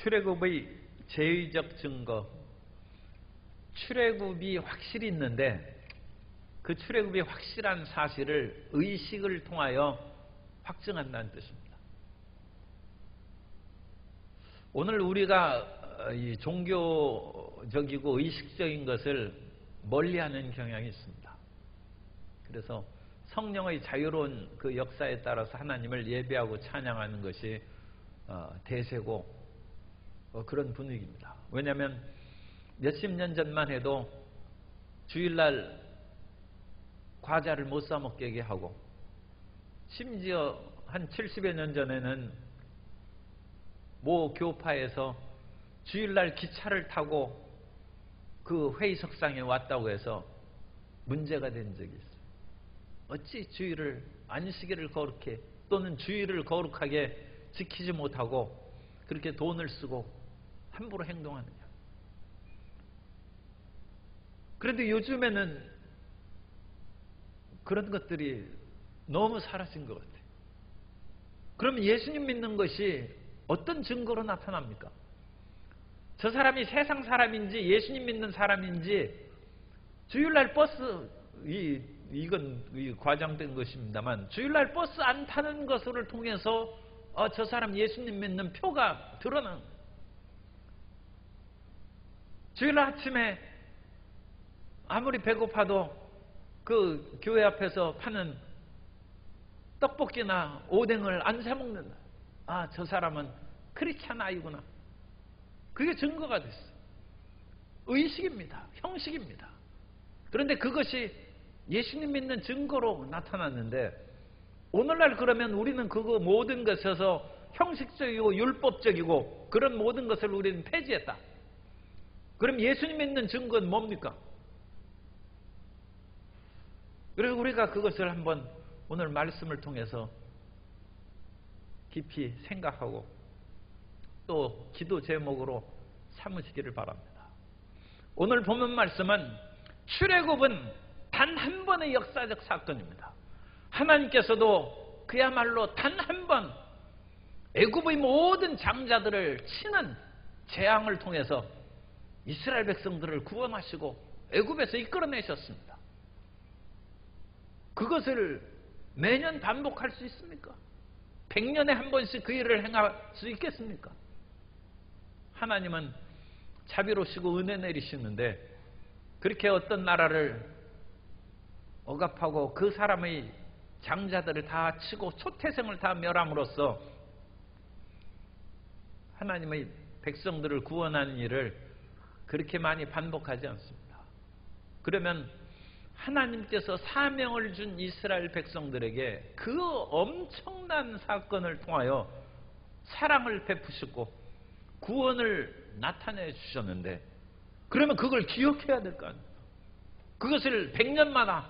출애굽의 제의적 증거, 출애굽이 확실히 있는데 그 출애굽이 확실한 사실을 의식을 통하여 확증한다는 뜻입니다. 오늘 우리가 이 종교적이고 의식적인 것을 멀리하는 경향이 있습니다. 그래서 성령의 자유로운 그 역사에 따라서 하나님을 예배하고 찬양하는 것이 대세고 그런 분위기입니다. 왜냐하면 몇십 년 전만 해도 주일날 과자를 못 사 먹게 하고, 심지어 한 70여 년 전에는 모 교파에서 주일날 기차를 타고 그 회의석상에 왔다고 해서 문제가 된 적이 있어요. 어찌 주일을, 안식일을 거룩해 또는 주일을 거룩하게 지키지 못하고 그렇게 돈을 쓰고 함부로 행동하느냐. 그런데 요즘에는 그런 것들이 너무 사라진 것 같아요. 그러면 예수님 믿는 것이 어떤 증거로 나타납니까? 저 사람이 세상 사람인지 예수님 믿는 사람인지 주일날 버스, 이건 과장된 것입니다만, 주일날 버스 안 타는 것을 통해서 저 사람 예수님 믿는 표가 드러나는 거예요. 주일날 아침에 아무리 배고파도 그 교회 앞에서 파는 떡볶이나 오뎅을 안 사 먹는다. 저 사람은 크리스찬 아이구나. 그게 증거가 됐어. 의식입니다. 형식입니다. 그런데 그것이 예수님 믿는 증거로 나타났는데, 오늘날 그러면 우리는 그거 모든 것에서 형식적이고 율법적이고 그런 모든 것을 우리는 폐지했다. 그럼 예수님 믿는 증거는 뭡니까? 그래서 우리가 그것을 한번 오늘 말씀을 통해서 깊이 생각하고 또 기도 제목으로 삼으시기를 바랍니다. 오늘 본문 말씀은 출애굽은 단 한 번의 역사적 사건입니다. 하나님께서도 그야말로 단 한 번 애굽의 모든 장자들을 치는 재앙을 통해서 이스라엘 백성들을 구원하시고 애굽에서 이끌어내셨습니다. 그것을 매년 반복할 수 있습니까? 100년에 한 번씩 그 일을 행할 수 있겠습니까? 하나님은 자비로우시고 은혜 내리시는데, 그렇게 어떤 나라를 억압하고 그 사람의 장자들을 다 치고 초태생을 다 멸함으로써 하나님의 백성들을 구원하는 일을 그렇게 많이 반복하지 않습니다. 그러면 하나님께서 사명을 준 이스라엘 백성들에게 그 엄청난 사건을 통하여 사랑을 베푸시고 구원을 나타내 주셨는데, 그러면 그걸 기억해야 될 거 아닙니까? 그것을 100년마다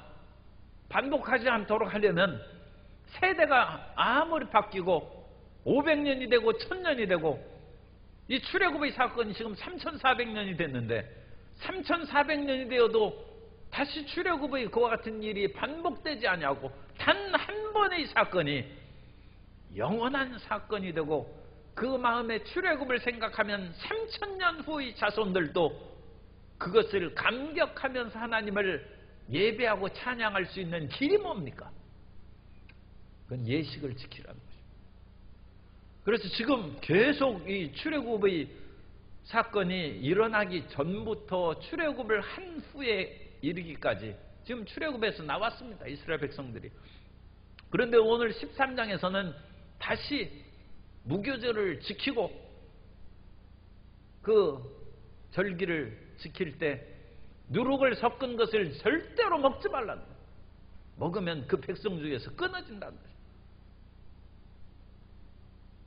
반복하지 않도록 하려면 세대가 아무리 바뀌고 500년이 되고 1000년이 되고, 이 출애굽의 사건이 지금 3400년이 됐는데 3400년이 되어도 다시 출애굽의 그와 같은 일이 반복되지 아니하고 단 한 번의 사건이 영원한 사건이 되고, 그 마음에 출애굽을 생각하면 3000년 후의 자손들도 그것을 감격하면서 하나님을 예배하고 찬양할 수 있는 길이 뭡니까? 그건 예식을 지키라는 것입니다. 그래서 지금 계속 이 출애굽의 사건이 일어나기 전부터 출애굽을 한 후에 이르기까지 지금 출애굽에서 나왔습니다. 이스라엘 백성들이. 그런데 오늘 13장에서는 다시 무교절을 지키고 그 절기를 지킬 때 누룩을 섞은 것을 절대로 먹지 말라는 거예요. 먹으면 그 백성 중에서 끊어진다는 거예요.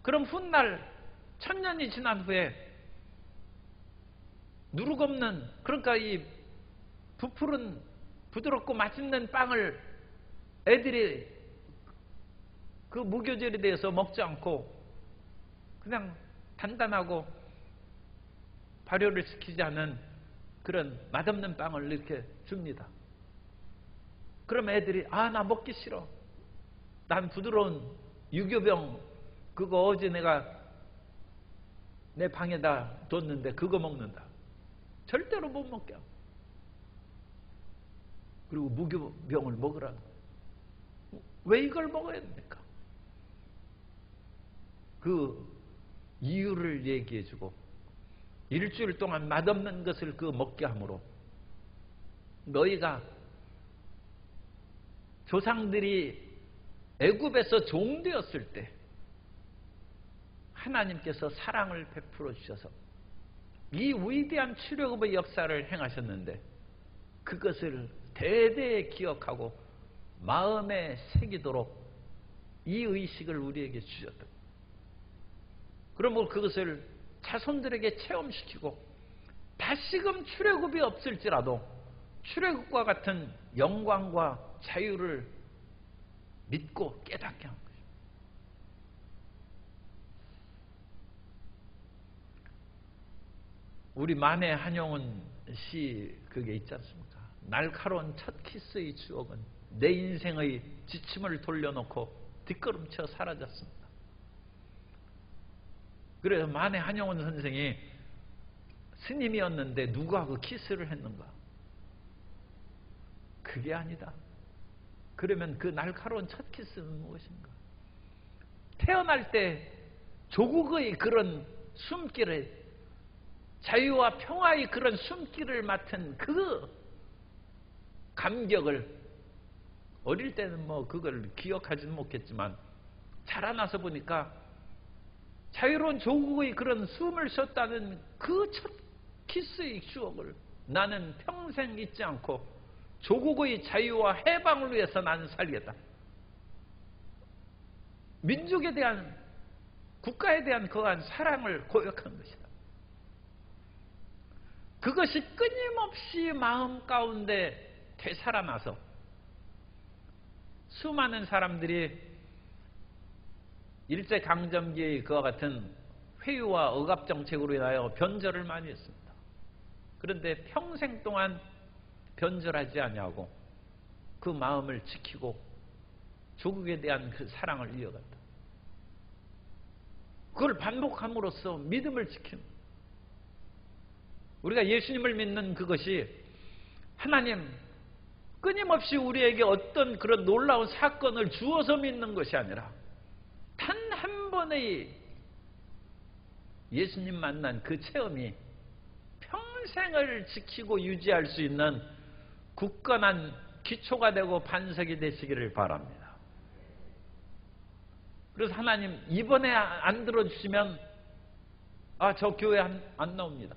그럼 훗날 1000년이 지난 후에 누룩 없는, 그러니까 이 부풀은 부드럽고 맛있는 빵을 애들이 그 무교절에 대해서 먹지 않고 그냥 단단하고 발효를 시키지 않은 그런 맛없는 빵을 이렇게 줍니다. 그럼 애들이 나 먹기 싫어. 난 부드러운 유교병 그거 어제 내가 내 방에다 뒀는데 그거 먹는다. 절대로 못 먹게 하고. 그리고 무교병을 먹으라고. 왜 이걸 먹어야 됩니까? 그 이유를 얘기해주고 일주일 동안 맛없는 것을 그 먹게 함으로 너희가 조상들이 애굽에서 종되었을 때 하나님께서 사랑을 베풀어 주셔서 이 위대한 출애굽의 역사를 행하셨는데 그것을 대대에 기억하고 마음에 새기도록 이 의식을 우리에게 주셨다. 그러므로 그것을 자손들에게 체험시키고 다시금 출애굽이 없을지라도 출애굽과 같은 영광과 자유를 믿고 깨닫게 한 것입니다. 우리 만해 한용운 시 그게 있지 않습니까? 날카로운 첫 키스의 추억은 내 인생의 지침을 돌려놓고 뒷걸음쳐 사라졌습니다. 그래서 만해 한용운 선생이 스님이었는데 누가 그 키스를 했는가? 그게 아니다. 그러면 그 날카로운 첫 키스는 무엇인가? 태어날 때 조국의 그런 숨길을, 자유와 평화의 그런 숨길을 맡은 그 감격을 어릴 때는 뭐 그걸 기억하지는 못했지만 자라나서 보니까 자유로운 조국의 그런 숨을 쉬었다는 그 첫 키스의 추억을 나는 평생 잊지 않고 조국의 자유와 해방을 위해서 나는 살겠다. 민족에 대한, 국가에 대한 그러한 사랑을 고백한 것이다. 그것이 끊임없이 마음 가운데 되살아나서 수많은 사람들이 일제강점기의 그와 같은 회유와 억압정책으로 인하여 변절을 많이 했습니다. 그런데 평생 동안 변절하지 아니하고 그 마음을 지키고 조국에 대한 그 사랑을 이어갔다. 그걸 반복함으로써 믿음을 지키는, 우리가 예수님을 믿는 그것이 하나님 끊임없이 우리에게 어떤 그런 놀라운 사건을 주어서 믿는 것이 아니라 단 한 번의 예수님 만난 그 체험이 평생을 지키고 유지할 수 있는 굳건한 기초가 되고 반석이 되시기를 바랍니다. 그래서 하나님 이번에 안 들어주시면 저 교회 안 나옵니다.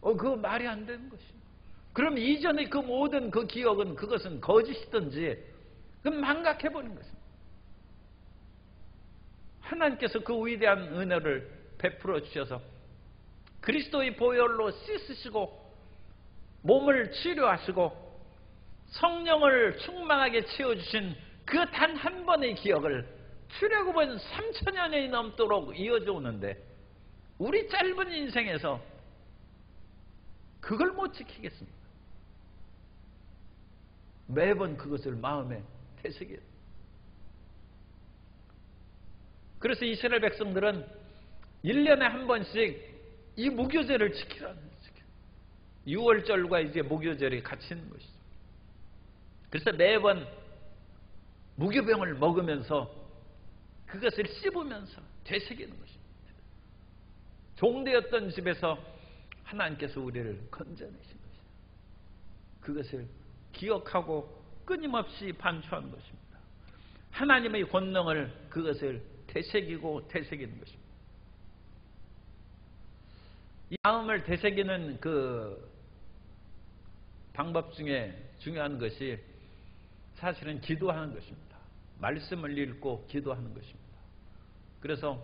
그거 말이 안 되는 것이죠. 그럼 이전의 그 모든 그 기억은 그것은 거짓이든지 그건 망각해버린 것입니다. 하나님께서 그 위대한 은혜를 베풀어 주셔서 그리스도의 보혈로 씻으시고 몸을 치료하시고 성령을 충만하게 채워주신 그 단 한 번의 기억을 출애굽은 3000년이 넘도록 이어져 오는데 우리 짧은 인생에서 그걸 못 지키겠습니다. 매번 그것을 마음에 되새겨야 됩니다. 그래서 이스라엘 백성들은 1년에 한 번씩 이 무교절을 지키라는 거죠. 6월절과 이제 무교절이 같이 있는 것이죠. 그래서 매번 무교병을 먹으면서 그것을 씹으면서 되새기는 것입니다. 종되었던 집에서 하나님께서 우리를 건져내신 것이다. 그것을 기억하고 끊임없이 반추하는 것입니다. 하나님의 권능을 그것을 되새기고 되새기는 것입니다. 이 마음을 되새기는 그 방법 중에 중요한 것이 사실은 기도하는 것입니다. 말씀을 읽고 기도하는 것입니다. 그래서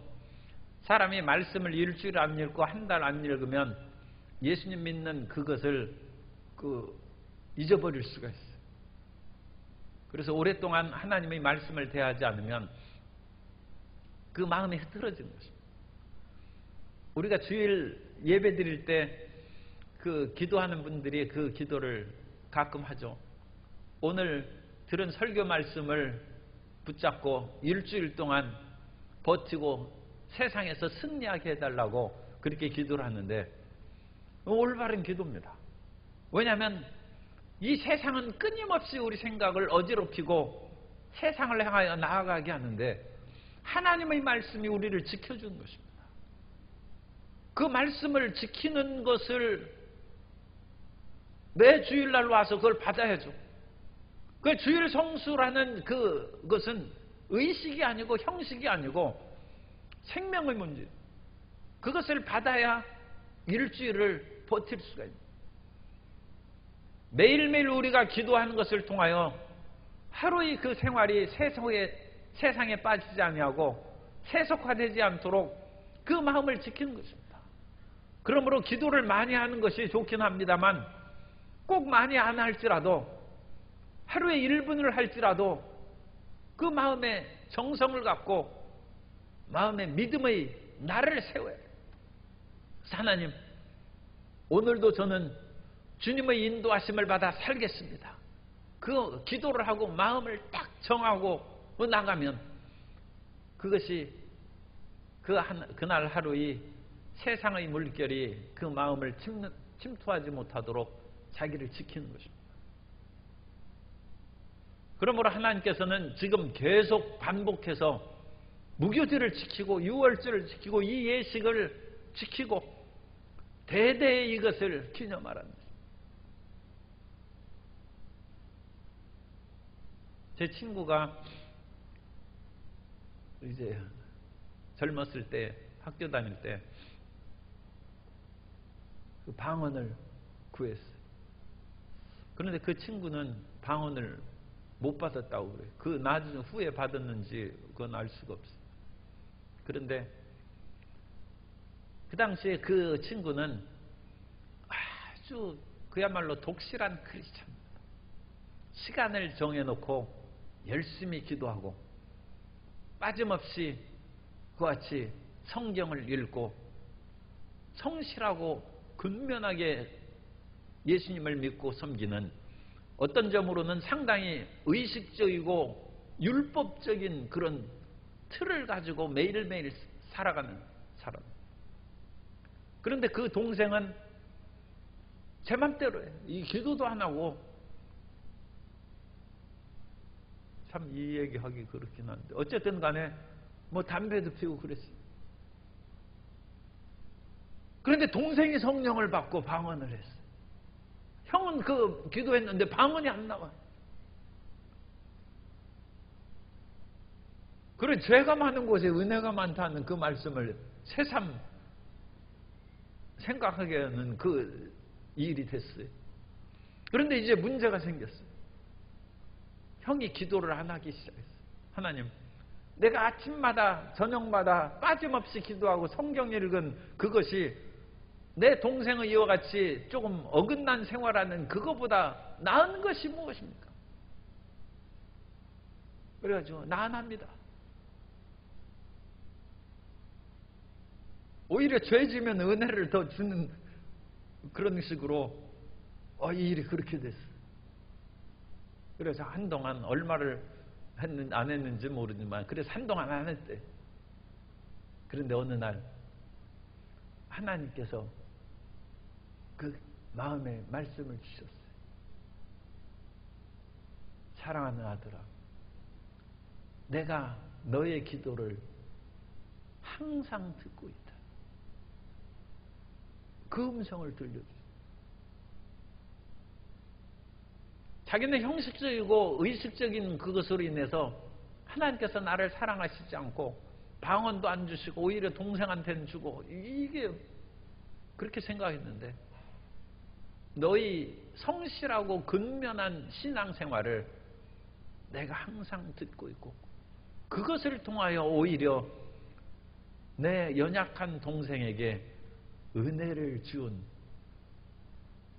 사람이 말씀을 일주일 안 읽고 한 달 안 읽으면 예수님 믿는 그것을 잊어버릴 수가 있어요. 그래서 오랫동안 하나님의 말씀을 대하지 않으면 그 마음이 흐트러지는 것입니다. 우리가 주일 예배 드릴 때 그 기도하는 분들이 그 기도를 가끔 하죠. 오늘 들은 설교 말씀을 붙잡고 일주일 동안 버티고 세상에서 승리하게 해달라고 그렇게 기도를 하는데 올바른 기도입니다. 왜냐하면 이 세상은 끊임없이 우리 생각을 어지럽히고 세상을 향하여 나아가게 하는데 하나님의 말씀이 우리를 지켜주는 것입니다. 그 말씀을 지키는 것을 매 주일날 와서 그걸 받아야죠. 그 주일 성수라는 그것은 의식이 아니고 형식이 아니고 생명의 문제. 그것을 받아야 일주일을 버틸 수가 있습니다. 매일매일 우리가 기도하는 것을 통하여 하루의 그 생활이 세상에 빠지지 아니하고 세속화되지 않도록 그 마음을 지키는 것입니다. 그러므로 기도를 많이 하는 것이 좋긴 합니다만 꼭 많이 안 할지라도 하루에 1분을 할지라도 그 마음에 정성을 갖고 마음에 믿음의 날을 세워야 해요. 하나님, 오늘도 저는 주님의 인도하심을 받아 살겠습니다. 그 기도를 하고 마음을 딱 정하고 나가면 그것이 그날 하루의 세상의 물결이 그 마음을 침투하지 못하도록 자기를 지키는 것입니다. 그러므로 하나님께서는 지금 계속 반복해서 무교절을 지키고 유월절을 지키고 이 예식을 지키고 대대에 이것을 기념하라는 것입니다. 제 친구가 이제 젊었을 때 학교 다닐 때 그 방언을 구했어요. 그런데 그 친구는 방언을 못 받았다고 그래요. 그 나중에 후에 받았는지 그건 알 수가 없어요. 그런데 그 당시에 그 친구는 아주 그야말로 독실한 크리스찬입니다. 시간을 정해놓고 열심히 기도하고 빠짐없이 그와 같이 성경을 읽고 성실하고 근면하게 예수님을 믿고 섬기는 어떤 점으로는 상당히 의식적이고 율법적인 그런 틀을 가지고 매일매일 살아가는 사람. 그런데 그 동생은 제 맘대로 해요. 이 기도도 안 하고 참 이 얘기하기 그렇긴 한데 어쨌든 간에 뭐 담배도 피우고 그랬어요. 그런데 동생이 성령을 받고 방언을 했어요. 형은 그 기도했는데 방언이 안 나와. 그래 죄가 많은 곳에 은혜가 많다는 그 말씀을 새삼 생각하게 하는 그 일이 됐어요. 그런데 이제 문제가 생겼어요. 형이 기도를 안 하기 시작했어요. 하나님, 내가 아침마다 저녁마다 빠짐없이 기도하고 성경 읽은 그것이 내 동생의 이와 같이 조금 어긋난 생활하는 그거보다 나은 것이 무엇입니까? 그래가지고 나안합니다. 오히려 죄 지면 은혜를 더 주는 그런 식으로 이 일이 그렇게 됐어요. 그래서 한동안 얼마를 안 했는지 모르지만 그래서 한동안 안 했대. 그런데 어느 날 하나님께서 그 마음에 말씀을 주셨어요. 사랑하는 아들아, 내가 너의 기도를 항상 듣고 있다. 그 음성을 들려주세요. 자기는 형식적이고 의식적인 그것으로 인해서 하나님께서 나를 사랑하시지 않고 방언도 안 주시고 오히려 동생한테는 주고 이게 그렇게 생각했는데 너희 성실하고 근면한 신앙생활을 내가 항상 듣고 있고 그것을 통하여 오히려 내 연약한 동생에게 은혜를 준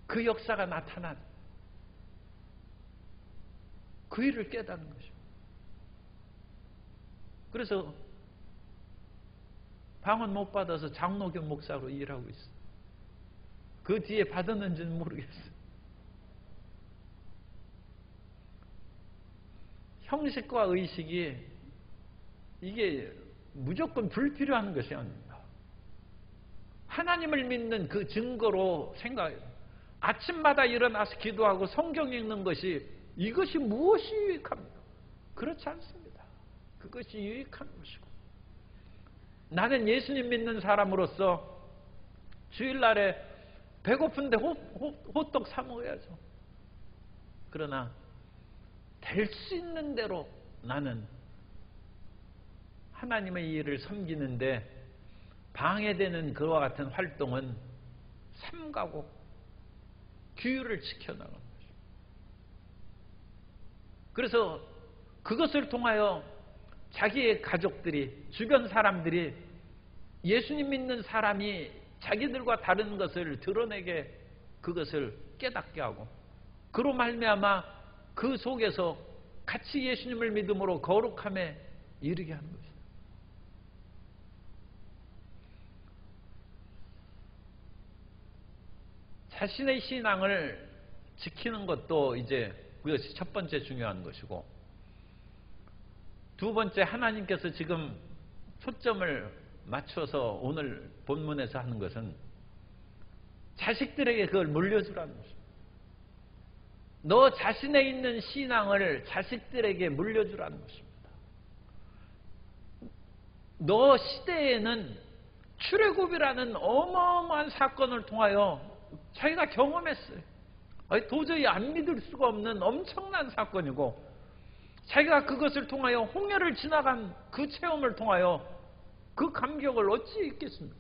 그 역사가 나타난 그 일을 깨닫는 것입니다. 그래서 방언 못 받아서 장로교 목사로 일하고 있어요. 그 뒤에 받았는지는 모르겠어요. 형식과 의식이 이게 무조건 불필요한 것이 아닙니다. 하나님을 믿는 그 증거로 생각해요. 아침마다 일어나서 기도하고 성경 읽는 것이 이것이 무엇이 유익합니까? 그렇지 않습니다. 그것이 유익한 것이고, 나는 예수님 믿는 사람으로서 주일날에 배고픈데 호떡 사 먹어야죠. 그러나 될 수 있는 대로 나는 하나님의 일을 섬기는데 방해되는 그와 같은 활동은 삼가고 규율을 지켜나가는 것입니다. 그래서 그것을 통하여 자기의 가족들이, 주변 사람들이 예수님 믿는 사람이 자기들과 다른 것을 드러내게, 그것을 깨닫게 하고, 그로 말미암아 그 속에서 같이 예수님을 믿음으로 거룩함에 이르게 하는 것입니다. 자신의 신앙을 지키는 것도 이제 그것이 첫 번째 중요한 것이고, 두 번째, 하나님께서 지금 초점을 맞춰서 오늘 본문에서 하는 것은 자식들에게 그걸 물려주라는 것입니다. 너 자신에 있는 신앙을 자식들에게 물려주라는 것입니다. 너 시대에는 출애굽이라는 어마어마한 사건을 통하여 자기가 경험했어요. 도저히 안 믿을 수가 없는 엄청난 사건이고, 자기가 그것을 통하여 홍해를 지나간 그 체험을 통하여 그 감격을 어찌 있겠습니까?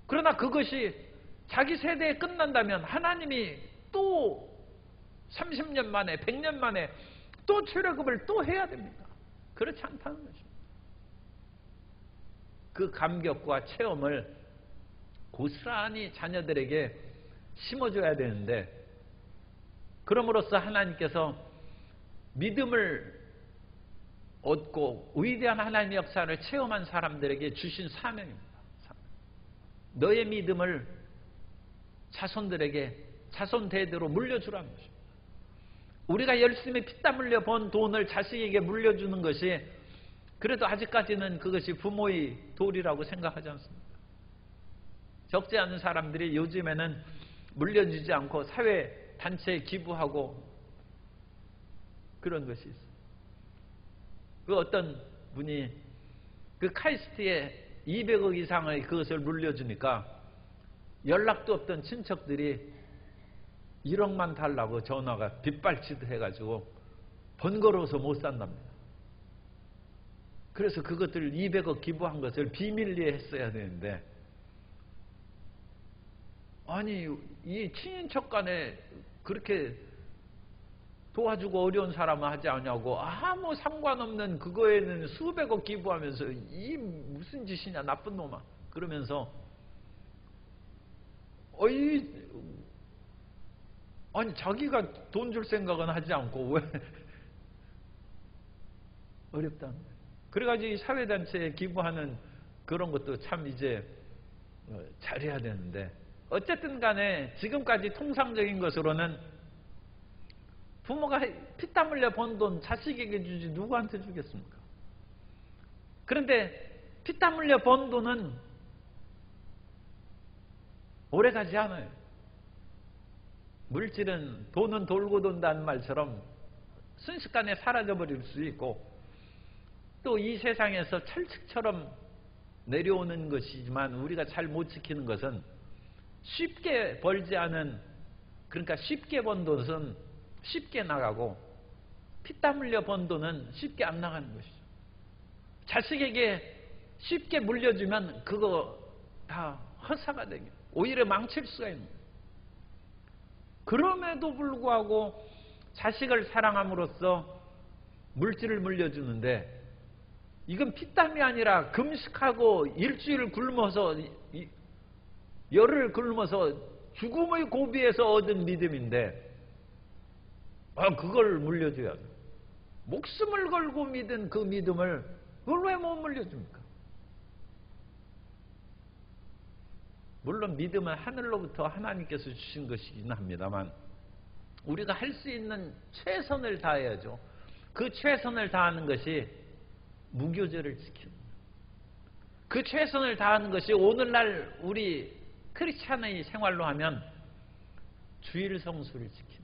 그러나 그것이 자기 세대에 끝난다면 하나님이 또 30년 만에, 100년 만에 또 출애굽을 또 해야 됩니다. 그렇지 않다는 것입니다. 그 감격과 체험을 고스란히 자녀들에게 심어줘야 되는데, 그럼으로써 하나님께서 믿음을 얻고 위대한 하나님의 역사를 체험한 사람들에게 주신 사명입니다. 너의 믿음을 자손들에게, 자손 대대로 물려주라는 것입니다. 우리가 열심히 피땀 흘려 번 돈을 자식에게 물려주는 것이 그래도 아직까지는 그것이 부모의 도리라고 생각하지 않습니까? 적지 않은 사람들이 요즘에는 물려주지 않고 사회 단체에 기부하고 그런 것이 있어요. 그 어떤 분이 그 카이스트에 200억 이상의 그것을 물려주니까 연락도 없던 친척들이 1억만 달라고 전화가 빗발치듯 해가지고 번거로워서 못 산답니다. 그래서 그것들 200억 기부한 것을 비밀리에 했어야 되는데, 아니 이 친인척 간에 그렇게 도와주고 어려운 사람은 하지 않냐고 아무 상관없는 그거에는 수백억 기부하면서 이 무슨 짓이냐 나쁜 놈아 그러면서 아니 자기가 돈 줄 생각은 하지 않고 왜 어렵다는 거예요. 그래가지고 이 사회단체에 기부하는 그런 것도 참 이제 잘해야 되는데, 어쨌든 간에 지금까지 통상적인 것으로는 부모가 피땀 흘려 번 돈 자식에게 주지 누구한테 주겠습니까? 그런데 피땀 흘려 번 돈은 오래가지 않아요. 물질은, 돈은 돌고 돈다는 말처럼 순식간에 사라져버릴 수 있고, 또 이 세상에서 철칙처럼 내려오는 것이지만 우리가 잘 못 지키는 것은 쉽게 벌지 않은, 그러니까 쉽게 번 돈은 쉽게 나가고 피땀 흘려 번 돈은 쉽게 안 나가는 것이죠. 자식에게 쉽게 물려주면 그거 다 허사가 되게 오히려 망칠 수가 있는 거예요. 그럼에도 불구하고 자식을 사랑함으로써 물질을 물려주는데, 이건 피땀이 아니라 금식하고 일주일 굶어서 열을 굶어서 죽음의 고비에서 얻은 믿음인데 그걸 물려줘야 돼. 목숨을 걸고 믿은 그 믿음을 그걸 왜 못 물려줍니까? 물론 믿음은 하늘로부터 하나님께서 주신 것이긴 합니다만 우리가 할 수 있는 최선을 다해야죠. 그 최선을 다하는 것이 무교절을 지키는 거예요. 그 최선을 다하는 것이 오늘날 우리 크리스찬의 생활로 하면 주일 성수를 지킨다.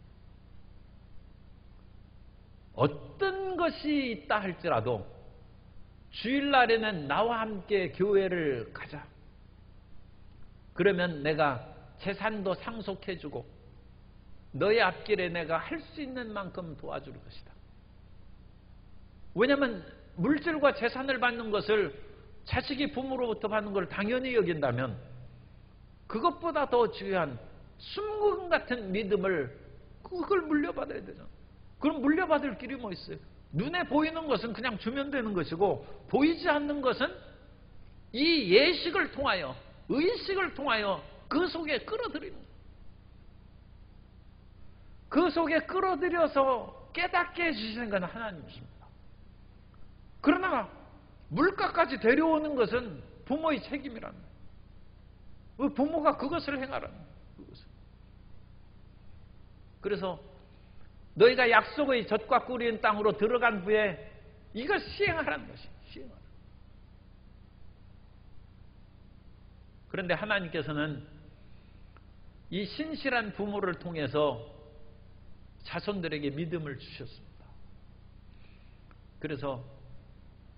어떤 것이 있다 할지라도 주일날에는 나와 함께 교회를 가자. 그러면 내가 재산도 상속해주고 너의 앞길에 내가 할 수 있는 만큼 도와줄 것이다. 왜냐하면 물질과 재산을 받는 것을 자식이 부모로부터 받는 걸 당연히 여긴다면 그것보다 더 중요한 숨금 같은 믿음을 그걸 물려받아야 되잖아. 그럼 물려받을 길이 뭐 있어요? 눈에 보이는 것은 그냥 주면 되는 것이고 보이지 않는 것은 이 예식을 통하여 의식을 통하여 그 속에 끌어들이는 거예요. 그 속에 끌어들여서 깨닫게 해주시는 건 하나님이십니다. 그러나 물가까지 데려오는 것은 부모의 책임이라는 거예요. 부모가 그것을 행하라는 거예요. 그래서 너희가 약속의 젖과 꿀인 땅으로 들어간 후에 이걸 시행하라는 것이에요. 시행하라. 그런데 하나님께서는 이 신실한 부모를 통해서 자손들에게 믿음을 주셨습니다. 그래서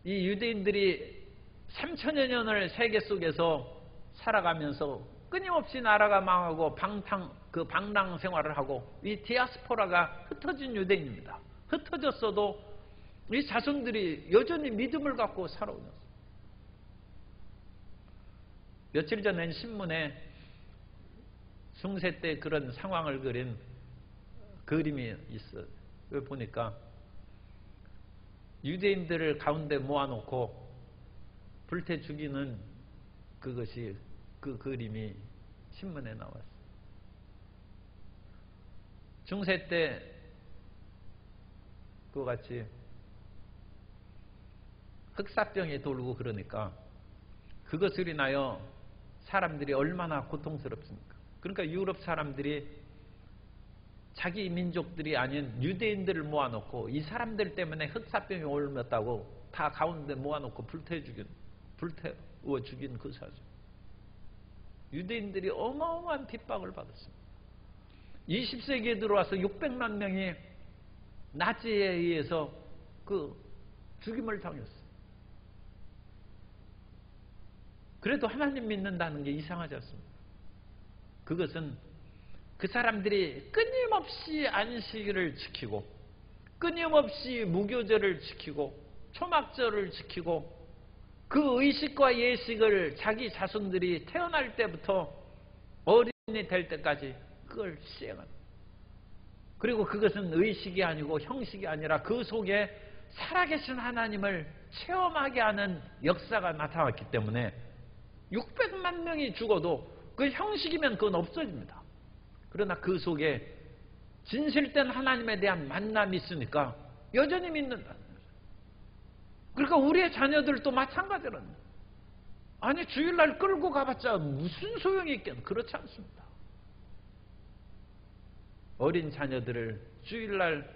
이 유대인들이 3000여 년을 세계 속에서 살아가면서 끊임없이 나라가 망하고 방랑 생활을 하고 이 디아스포라가 흩어진 유대인입니다. 흩어졌어도 이 자손들이 여전히 믿음을 갖고 살아오셨어요. 며칠 전엔 신문에 중세 때 그런 상황을 그린 그림이 있어요. 보니까 유대인들을 가운데 모아놓고 불태 죽이는 그것이 그 그림이 신문에 나왔어요. 중세 때 그와 같이 흑사병이 돌고 그러니까 그것을 인하여 사람들이 얼마나 고통스럽습니까? 그러니까 유럽 사람들이 자기 민족들이 아닌 유대인들을 모아놓고 이 사람들 때문에 흑사병이 옮았다고 다 가운데 모아놓고 불태워 죽인 그 사실. 유대인들이 어마어마한 핍박을 받았습니다. 20세기에 들어와서 600만 명이 나치에 의해서 그 죽임을 당했어요. 그래도 하나님 믿는다는 게 이상하지 않습니다. 그것은 그 사람들이 끊임없이 안식일을 지키고 끊임없이 무교절을 지키고 초막절을 지키고 그 의식과 예식을 자기 자손들이 태어날 때부터 어린이 될 때까지 그걸 시행하는. 그리고 그것은 의식이 아니고 형식이 아니라 그 속에 살아계신 하나님을 체험하게 하는 역사가 나타났기 때문에 600만 명이 죽어도 그 형식이면 그건 없어집니다. 그러나 그 속에 진실된 하나님에 대한 만남이 있으니까 여전히 믿는다. 그러니까 우리의 자녀들도 마찬가지라는 거예요. 아니 주일날 끌고 가봤자 무슨 소용이 있겠나. 그렇지 않습니다. 어린 자녀들을 주일날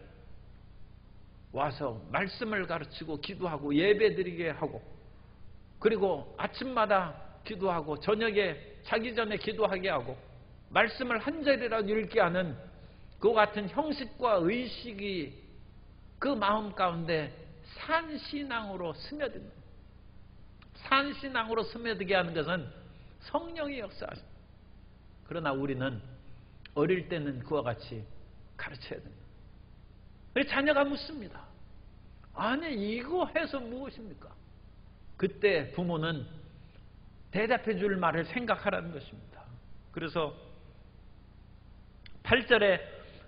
와서 말씀을 가르치고 기도하고 예배드리게 하고 그리고 아침마다 기도하고 저녁에 자기 전에 기도하게 하고 말씀을 한 절이라도 읽게 하는 그 같은 형식과 의식이 그 마음 가운데 산신앙으로 스며듭니다. 산신앙으로 스며들게 하는 것은 성령의 역사입니다. 그러나 우리는 어릴 때는 그와 같이 가르쳐야 됩니다. 자녀가 묻습니다. 아니 이거 해서 무엇입니까? 그때 부모는 대답해 줄 말을 생각하라는 것입니다. 그래서 8절에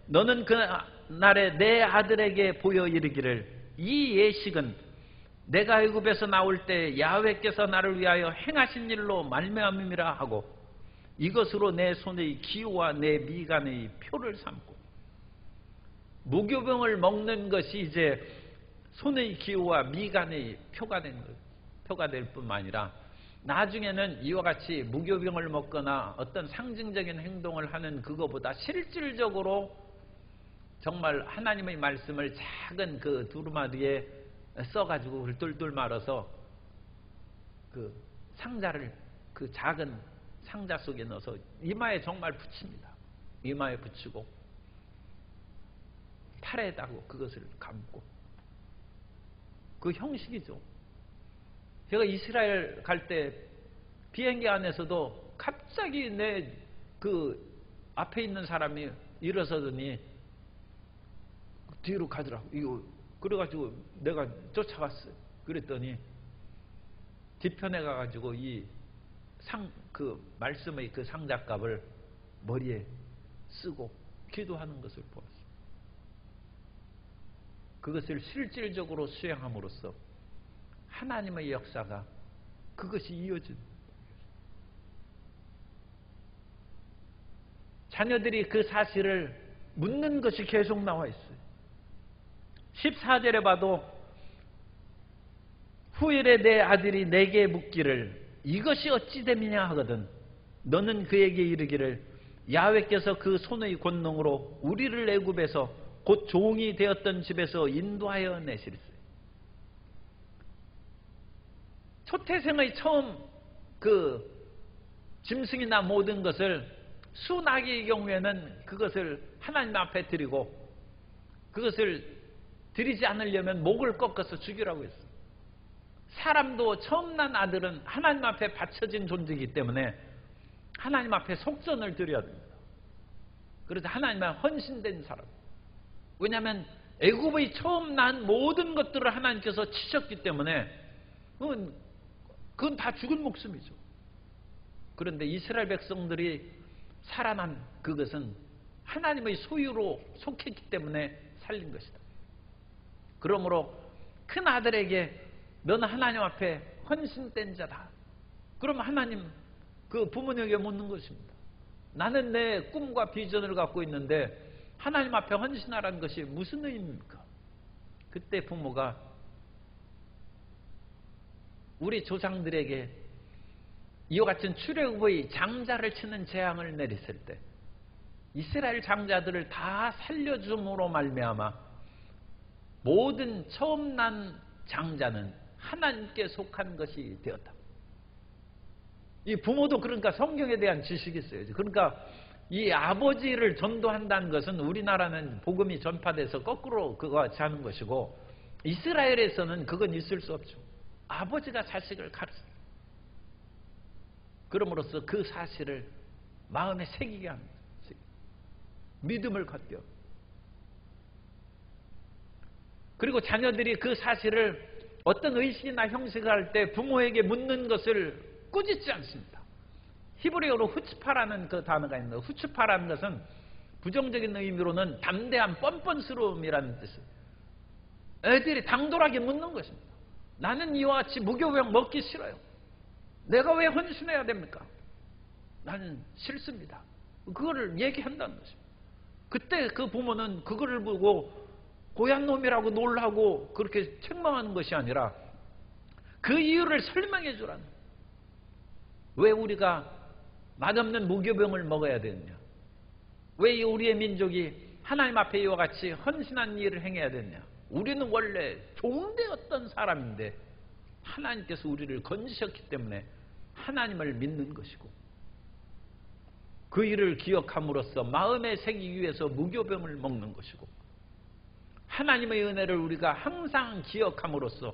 너는 그날에 내 아들에게 보여 이르기를 이 예식은 내가 애굽에서 나올 때 야훼께서 나를 위하여 행하신 일로 말미암음이라 하고 이것으로 내 손의 기호와 내 미간의 표를 삼고 무교병을 먹는 것이 이제 손의 기호와 미간의 표가 될 뿐만 아니라 나중에는 이와 같이 무교병을 먹거나 어떤 상징적인 행동을 하는 그거보다 실질적으로 정말 하나님의 말씀을 작은 그 두루마리에 써가지고 똘똘 말아서 그 상자를 그 작은 상자 속에 넣어서 이마에 정말 붙입니다. 이마에 붙이고 팔에다가 그것을 감고, 그 형식이죠. 제가 이스라엘 갈 때 비행기 안에서도 갑자기 내 그 앞에 있는 사람이 일어서더니 뒤로 가더라고. 이거 그래가지고 내가 쫓아갔어요. 그랬더니 뒤편에 가가지고 그 말씀의 그 상자값을 머리에 쓰고 기도하는 것을 보았어요. 그것을 실질적으로 수행함으로써 하나님의 역사가 그것이 이어진, 자녀들이 그 사실을 묻는 것이 계속 나와 있어요. 14절에 봐도 후일에 내 아들이 내게 묻기를 이것이 어찌 됨이냐 하거든 너는 그에게 이르기를 야훼께서 그 손의 권능으로 우리를 애굽에서 곧 종이 되었던 집에서 인도하여 내실세. 초태생의 처음 그 짐승이나 모든 것을 수나기의 경우에는 그것을 하나님 앞에 드리고, 그것을 드리지 않으려면 목을 꺾어서 죽이라고 했어요. 사람도 처음 난 아들은 하나님 앞에 바쳐진 존재이기 때문에 하나님 앞에 속전을 드려야 됩니다. 그래서 하나님 앞에 헌신된 사람. 왜냐하면 애굽의 처음 난 모든 것들을 하나님께서 치셨기 때문에 그건 다 죽은 목숨이죠. 그런데 이스라엘 백성들이 살아난 그것은 하나님의 소유로 속했기 때문에 살린 것이다. 그러므로 큰 아들에게 너는 하나님 앞에 헌신된 자다. 그러면 하나님 그 부모님에게 묻는 것입니다. 나는 내 꿈과 비전을 갖고 있는데 하나님 앞에 헌신하라는 것이 무슨 의미입니까? 그때 부모가 우리 조상들에게 이와 같은 출애굽의 장자를 치는 재앙을 내렸을 때 이스라엘 장자들을 다 살려줌으로 말미암아 모든 처음 난 장자는 하나님께 속한 것이 되었다. 이 부모도 그러니까 성경에 대한 지식이 있어요. 그러니까 이 아버지를 전도한다는 것은 우리나라는 복음이 전파돼서 거꾸로 그거 같이 하는 것이고 이스라엘에서는 그건 있을 수 없죠. 아버지가 자식을 가르쳐요. 그럼으로써 그 사실을 마음에 새기게 합니다. 믿음을 갖게 합니다. 그리고 자녀들이 그 사실을 어떤 의식이나 형식을 할 때 부모에게 묻는 것을 꾸짖지 않습니다. 히브리어로 후츠파라는 그 단어가 있는데 후츠파라는 것은 부정적인 의미로는 담대한 뻔뻔스러움이라는 뜻이에요. 애들이 당돌하게 묻는 것입니다. 나는 이와 같이 무교병 먹기 싫어요. 내가 왜 헌신해야 됩니까? 나는 싫습니다. 그거를 얘기한다는 것입니다. 그때 그 부모는 그거를 보고 고얀 놈이라고 놀라고 그렇게 책망하는 것이 아니라 그 이유를 설명해 주라는, 왜 우리가 맛없는 무교병을 먹어야 되느냐, 왜 우리의 민족이 하나님 앞에 이와 같이 헌신한 일을 행해야 되느냐. 우리는 원래 종되었던 사람인데 하나님께서 우리를 건지셨기 때문에 하나님을 믿는 것이고, 그 일을 기억함으로써 마음에 새기기 위해서 무교병을 먹는 것이고, 하나님의 은혜를 우리가 항상 기억함으로써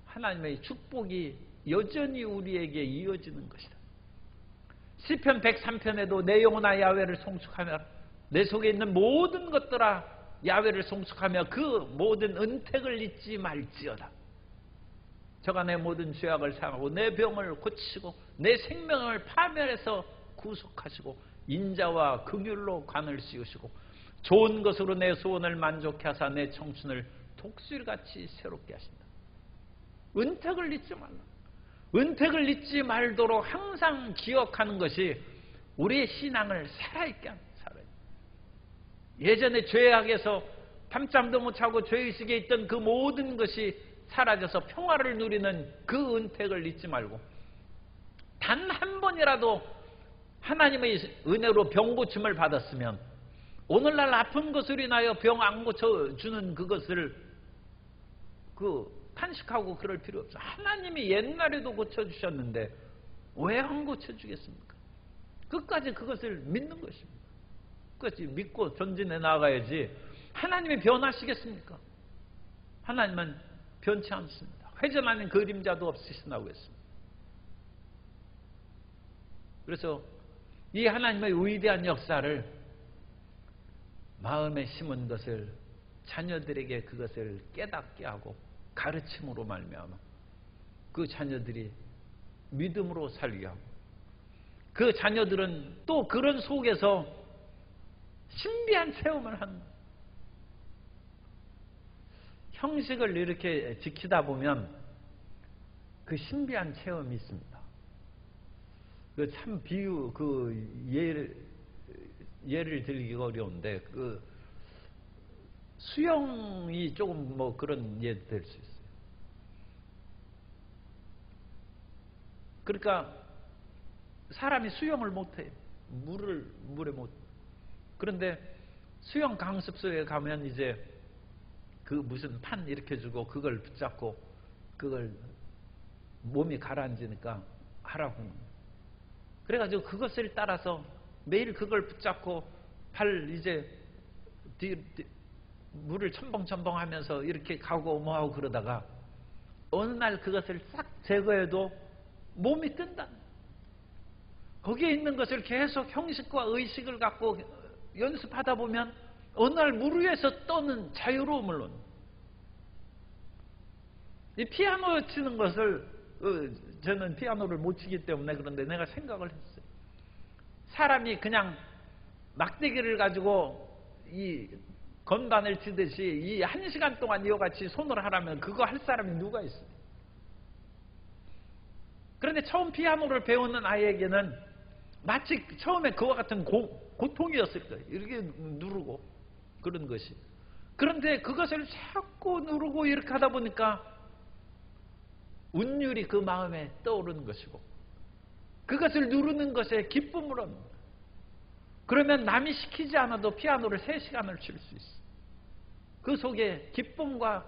하나님의 축복이 여전히 우리에게 이어지는 것이다. 시편 103편에도 내 영혼아 야훼를 송축하며 내 속에 있는 모든 것들아 야훼를 송축하며 그 모든 은택을 잊지 말지어다. 저가 내 모든 죄악을 사하고 내 병을 고치고 내 생명을 파멸해서 구속하시고 인자와 긍휼로 관을 씌우시고 좋은 것으로 내 소원을 만족케 하사 내 청춘을 독수리같이 새롭게 하신다. 은택을 잊지 말라. 은택을 잊지 말도록 항상 기억하는 것이 우리의 신앙을 살아있게 합니다. 예전에 죄악에서 밤잠도 못 자고 죄의식에 있던 그 모든 것이 사라져서 평화를 누리는 그 은택을 잊지 말고, 단 한 번이라도 하나님의 은혜로 병 고침을 받았으면 오늘날 아픈 것을 인하여 병 안 고쳐주는 그것을 그 탄식하고 그럴 필요 없어. 하나님이 옛날에도 고쳐주셨는데 왜 안 고쳐주겠습니까? 끝까지 그것을 믿는 것입니다. 끝까지 믿고 전진해 나가야지. 하나님이 변하시겠습니까? 하나님은 변치 않습니다. 회전하는 그림자도 없으시다고 했습니다. 그래서 이 하나님의 위대한 역사를 마음에 심은 것을 자녀들에게 그것을 깨닫게 하고 가르침으로 말미암아 그 자녀들이 믿음으로 살게 하고 그 자녀들은 또 그런 속에서 신비한 체험을 하는 거예요. 형식을 이렇게 지키다 보면 그 신비한 체험이 있습니다. 그 참 예를 들기가 어려운데 그 수영이 조금 뭐 그런 예 될 수 있어요. 그러니까 사람이 수영을 못해요. 물에 못. 그런데 수영 강습소에 가면 이제 그 무슨 판 이렇게 주고 그걸 붙잡고 그걸 몸이 가라앉으니까 하라고. 그래가지고 그것을 따라서 매일 그걸 붙잡고 발 이제 물을 첨벙첨벙 하면서 이렇게 가고 뭐하고 그러다가 어느 날 그것을 싹 제거해도 몸이 뜬다. 거기에 있는 것을 계속 형식과 의식을 갖고 연습하다 보면 어느 날 물 위에서 떠는 자유로움을 얻는. 이 피아노 치는 것을 저는 피아노를 못 치기 때문에 그런데 내가 생각을 했어요. 사람이 그냥 막대기를 가지고 이 건반을 치듯이 이 1시간 동안 이와 같이 손을 하라면 그거 할 사람이 누가 있어요? 그런데 처음 피아노를 배우는 아이에게는 마치 처음에 그와 같은 고통이었을 거예요. 이렇게 누르고 그런 것이. 그런데 그것을 자꾸 누르고 이렇게 하다 보니까 운율이 그 마음에 떠오르는 것이고 그것을 누르는 것에 기쁨을 얻는다. 그러면 남이 시키지 않아도 피아노를 3시간을 칠 수 있어. 그 속에 기쁨과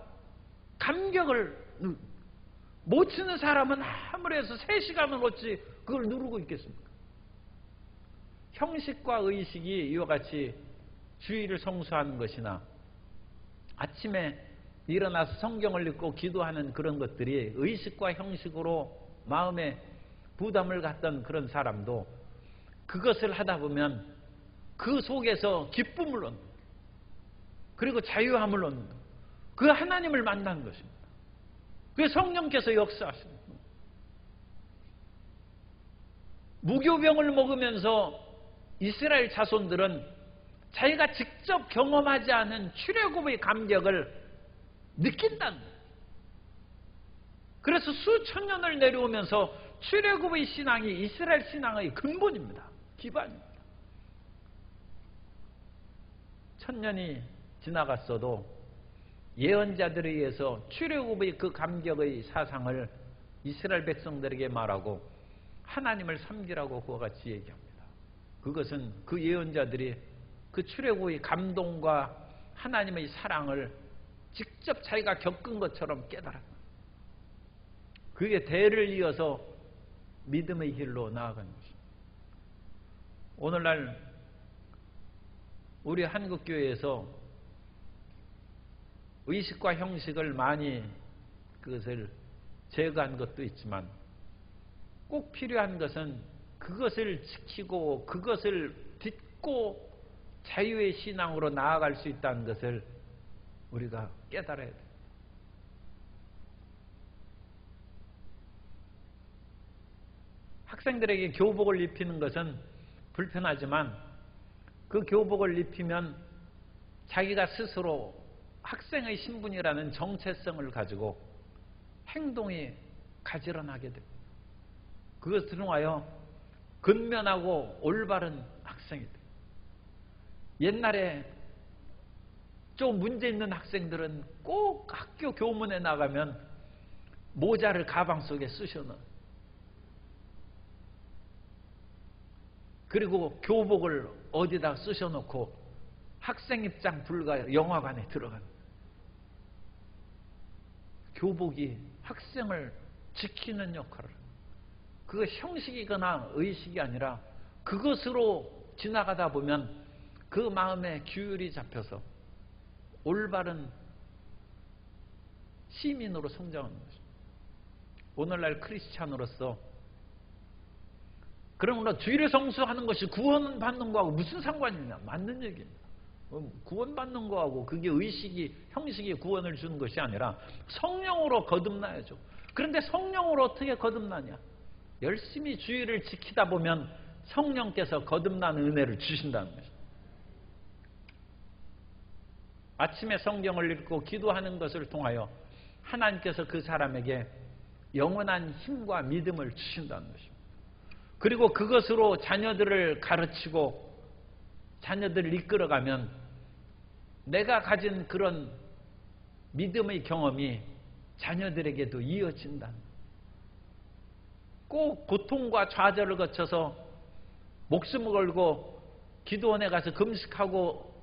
감격을 못 치는 사람은 아무리 해서 3시간을 어찌 그걸 누르고 있겠습니까? 형식과 의식이 이와 같이 주의를 성수하는 것이나 아침에 일어나서 성경을 읽고 기도하는 그런 것들이 의식과 형식으로 마음에 부담을 갖던 그런 사람도 그것을 하다 보면 그 속에서 기쁨을 얻는, 그리고 자유함을 얻는, 그 하나님을 만나는 것입니다. 그 성령께서 역사하시는 거예요. 무교병을 먹으면서 이스라엘 자손들은 자기가 직접 경험하지 않은 출애굽의 감격을 느낀다는 거예요. 그래서 수천 년을 내려오면서 출애굽의 신앙이 이스라엘 신앙의 근본입니다. 기반입니다. 1000년이 지나갔어도 예언자들에 의해서 출애굽의 그 감격의 사상을 이스라엘 백성들에게 말하고 하나님을 섬기라고 그와 같이 얘기합니다. 그것은 그 예언자들이 그 출애굽의 감동과 하나님의 사랑을 직접 자기가 겪은 것처럼 깨달았다. 그게 대를 이어서 믿음의 길로 나아가는 것입니다. 오늘날 우리 한국교회에서 의식과 형식을 많이 그것을 제거한 것도 있지만 꼭 필요한 것은 그것을 지키고 그것을 딛고 자유의 신앙으로 나아갈 수 있다는 것을 우리가 깨달아야 돼요. 학생들에게 교복을 입히는 것은 불편하지만 그 교복을 입히면 자기가 스스로 학생의 신분이라는 정체성을 가지고 행동이 가지런하게 됩니다. 그것을 통하여 근면하고 올바른 학생이 됩니다. 옛날에 좀 문제 있는 학생들은 꼭 학교 교문에 나가면 모자를 가방 속에 쑤셔넣어요. 그리고 교복을 어디다 쑤셔놓고 학생 입장 불가 영화관에 들어가는 거예요. 교복이 학생을 지키는 역할을 합니다. 그거 형식이거나 의식이 아니라 그것으로 지나가다 보면 그 마음에 규율이 잡혀서 올바른 시민으로 성장하는 것입니다. 오늘날 크리스찬으로서 그러므로 주일에 성수하는 것이 구원받는 거하고 무슨 상관이 있냐? 맞는 얘기입니다. 구원받는 거하고 그게 의식이 형식이 구원을 주는 것이 아니라 성령으로 거듭나야죠. 그런데 성령으로 어떻게 거듭나냐? 열심히 주일을 지키다 보면 성령께서 거듭나는 은혜를 주신다는 것입니다. 아침에 성경을 읽고 기도하는 것을 통하여 하나님께서 그 사람에게 영원한 힘과 믿음을 주신다는 것입니다. 그리고 그것으로 자녀들을 가르치고 자녀들을 이끌어가면 내가 가진 그런 믿음의 경험이 자녀들에게도 이어진다. 꼭 고통과 좌절을 거쳐서 목숨을 걸고 기도원에 가서 금식하고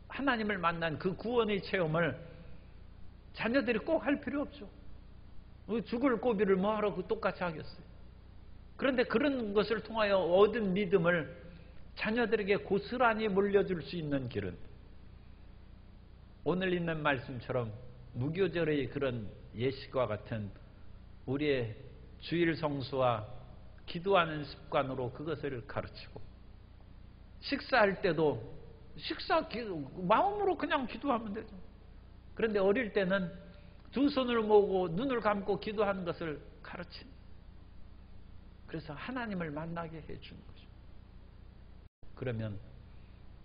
하나님을 만난 그 구원의 체험을 자녀들이 꼭 할 필요 없죠. 죽을 고비를 뭐하러 똑같이 하겠어요. 그런데 그런 것을 통하여 얻은 믿음을 자녀들에게 고스란히 물려줄 수 있는 길은 오늘 있는 말씀처럼 무교절의 그런 예식과 같은 우리의 주일 성수와 기도하는 습관으로 그것을 가르치고 식사할 때도 마음으로 그냥 기도하면 되죠. 그런데 어릴 때는 두 손을 모으고 눈을 감고 기도하는 것을 가르칩니다. 그래서 하나님을 만나게 해주는 거죠. 그러면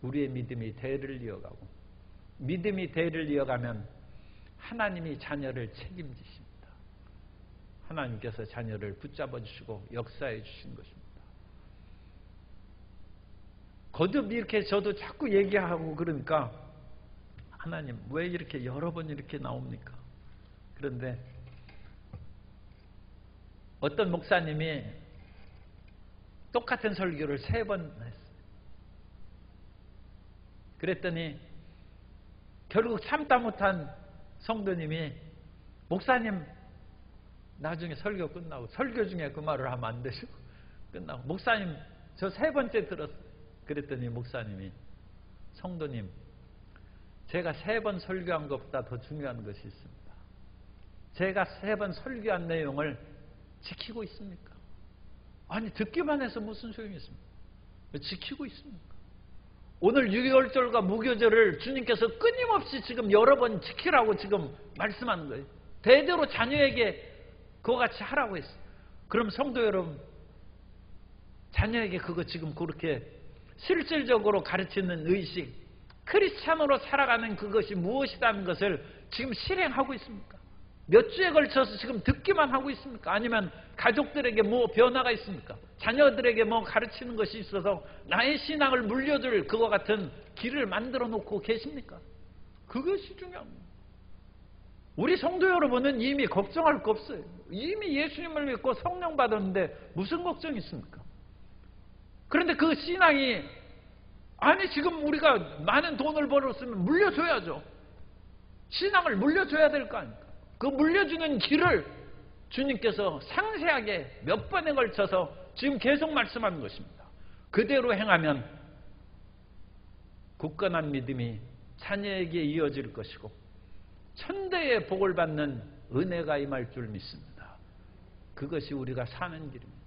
우리의 믿음이 대를 이어가고 믿음이 대를 이어가면 하나님이 자녀를 책임지십니다. 하나님께서 자녀를 붙잡아 주시고 역사해 주신 것입니다. 거듭 이렇게 저도 자꾸 얘기하고 그러니까 하나님 왜 이렇게 여러 번 이렇게 나옵니까? 그런데 어떤 목사님이 똑같은 설교를 3번 했어요. 그랬더니 결국 참다 못한 성도님이 목사님 나중에 설교 끝나고 설교 중에 그 말을 하면 안 되시고 끝나고 목사님 저 3번째 들었어요. 그랬더니 목사님이 성도님 제가 3번 설교한 것보다 더 중요한 것이 있습니다. 제가 3번 설교한 내용을 지키고 있습니까? 아니 듣기만 해서 무슨 소용이 있습니까? 지키고 있습니까? 오늘 6.25절과 무교절을 주님께서 끊임없이 지금 여러 번 지키라고 지금 말씀하는 거예요. 대대로 자녀에게 그거 같이 하라고 했어요. 그럼 성도 여러분 자녀에게 그거 지금 그렇게 실질적으로 가르치는 의식 크리스찬으로 살아가는 그것이 무엇이라는 것을 지금 실행하고 있습니까? 몇 주에 걸쳐서 지금 듣기만 하고 있습니까? 아니면 가족들에게 뭐 변화가 있습니까? 자녀들에게 뭐 가르치는 것이 있어서 나의 신앙을 물려줄 그와 같은 길을 만들어 놓고 계십니까? 그것이 중요합니다. 우리 성도 여러분은 이미 걱정할 거 없어요. 이미 예수님을 믿고 성령 받았는데 무슨 걱정이 있습니까? 그런데 그 신앙이 아니 지금 우리가 많은 돈을 벌었으면 물려줘야죠. 신앙을 물려줘야 될 거 아닙니까? 그 물려주는 길을 주님께서 상세하게 몇 번에 걸쳐서 지금 계속 말씀하는 것입니다. 그대로 행하면 굳건한 믿음이 자녀에게 이어질 것이고 천대의 복을 받는 은혜가 임할 줄 믿습니다. 그것이 우리가 사는 길입니다.